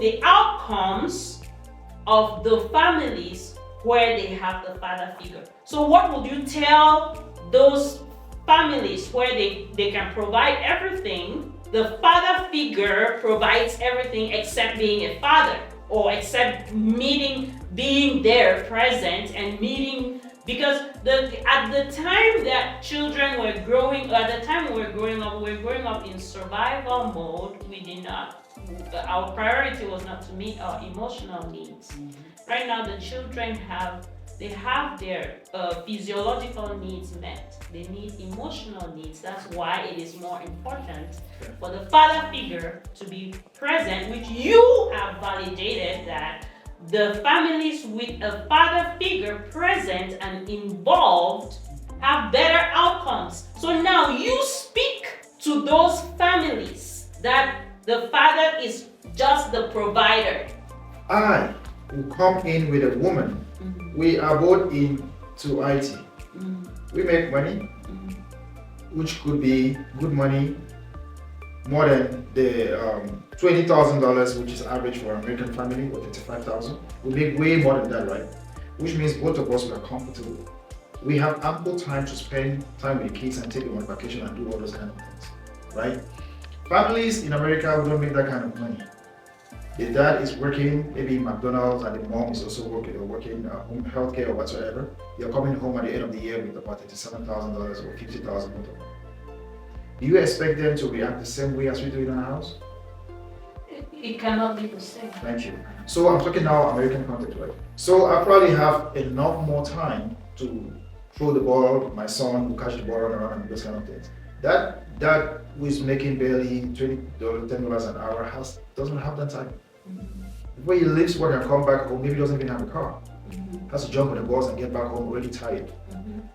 the outcomes of the families where they have the father figure. So what would you tell those families where they can provide everything? The father figure provides everything except being a father, or except being there, present, and meeting. Because at the time that children were growing, at the time we were growing up in survival mode. We did not. Our priority was not to meet our emotional needs. Right now, the children have their physiological needs met. They need emotional needs. That's why it is more important for the father figure to be present, which you have validated that the families with a father figure present and involved have better outcomes. So now you speak to those families that the father is just the provider. I will come in with a woman. We are both into IT. We make money, which could be good money, more than the $20,000, which is average for an American family, or $35,000. We make way more than that, right? Which means both of us are comfortable. We have ample time to spend time with kids and take them on vacation and do all those kind of things, right? Families in America don't make that kind of money. The dad is working, maybe in McDonald's, and the mom is also working home healthcare or whatsoever. You're coming home at the end of the year with about $37,000 or $50,000. Do you expect them to react the same way as we do in our house? It cannot be the same. Thank you. So I'm talking now American context, right? So I probably have enough more time to throw the ball. My son will catch the ball, run around, and those kind of things. That who is making barely $10 an hour doesn't have that time. Before he leaves work and come back home, maybe doesn't even have a car. Has to jump on the bus and get back home already tired.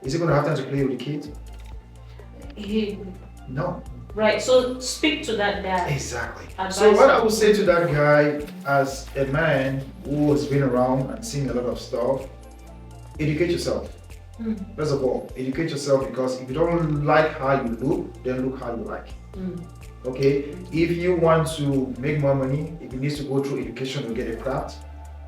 Is he going to have time to play with the kids? No. Right, so speak to that dad. Exactly. So what I would say to that guy, as a man who has been around and seen a lot of stuff, educate yourself. First of all, educate yourself, because if you don't like how you look, then look how you like. Okay? If you want to make more money, if you need to go through education to get a craft,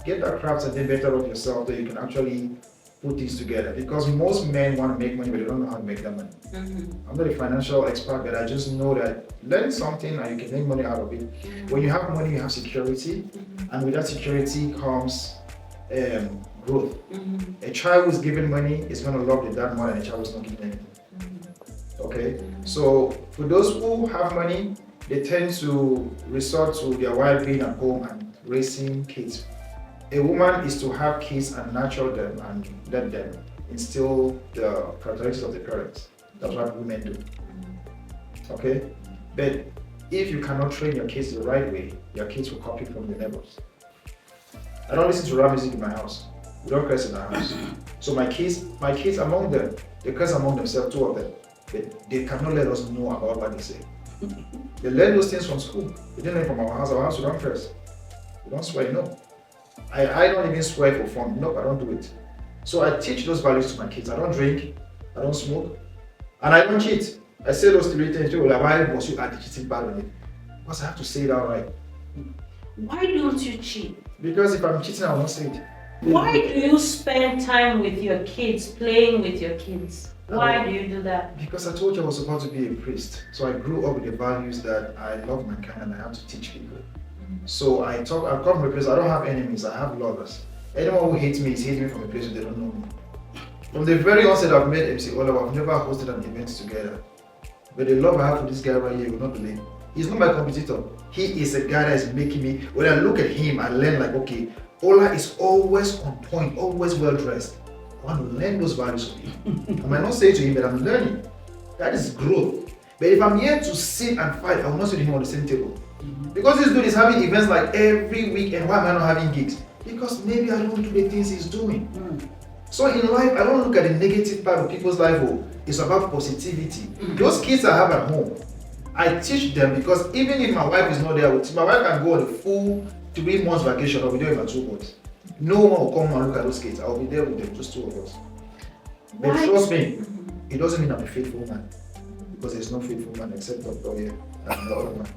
get that craft and then better off yourself so you can actually put things together. Because most men want to make money, but they don't know how to make that money. I'm not a financial expert, but I just know that learn something and you can make money out of it. When you have money, you have security, and with that security comes growth. A child who's given money is going to love the dad more than a child who's not given anything. Okay? So for those who have money, they tend to resort to their wife being at home and raising kids. A woman is to have kids and nurture them and let them instill the characteristics of the parents. That's what women do. Okay? But if you cannot train your kids the right way, your kids will copy from the neighbors. I don't listen to rap music in my house. We don't curse in our house. So my kids among them, they curse among themselves, two of them. But they cannot let us know about what they say. They learn those things from school. They didn't learn from our house we don't curse. We don't swear, no. I don't even swear for fun. Nope, I don't do it. So I teach those values to my kids. I don't drink, I don't smoke, and I don't cheat. I say those three things too. Like, why must you add the cheating part on it? Because I have to say it outright. Why don't you cheat? Because if I'm cheating, I will not say it. Why do you spend time with your kids, playing with your kids? Why do you do that? Because I told you I was supposed to be a priest. So I grew up with the values that I love mankind and I have to teach people. So I come from a place, I don't have enemies, I have lovers. Anyone who hates me is hating me from a place where they don't know me. From the very onset I've met MC Olawa, I've never hosted an event together. But the love I have for this guy right here, you will not believe. He's not my competitor. He is a guy that is making me, when I look at him, I learn like, okay, Ola is always on point, always well dressed. I want to learn those values from him. I might not say it to him, but I'm learning. That is growth. But if I'm here to sit and fight, I will not sit with him on the same table. Because this dude is having events like every week, and why am I not having gigs? Because maybe I don't do the things he's doing. So in life, I don't look at the negative part of people's life. Oh, it's about positivity. Those kids I have at home, I teach them, because even if my wife is not there, my wife can go on a full 3 months vacation. I'll be there with my 2 boys. No one will come and look at those kids. I'll be there with them, just 2 of us. But trust me, it doesn't mean I'm a faithful man. Because there's no faithful man except Dr. here and the other man.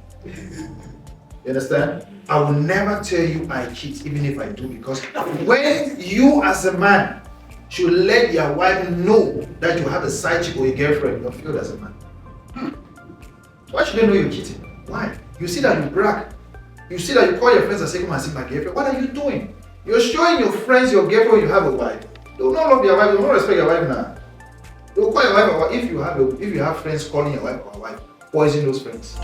You understand? I will never tell you I cheat, even if I do, because when you as a man should let your wife know that you have a side chick or a girlfriend, you're failed as a man. Why should they know you're cheating? Why? You see that you brag. You see that you call your friends and say, come and see my girlfriend. What are you doing? You're showing your friends your girlfriend you have a wife. They will not love your wife, they will not respect your wife now. They will call your wife a wife. If you have friends calling your wife or wife, poison those friends.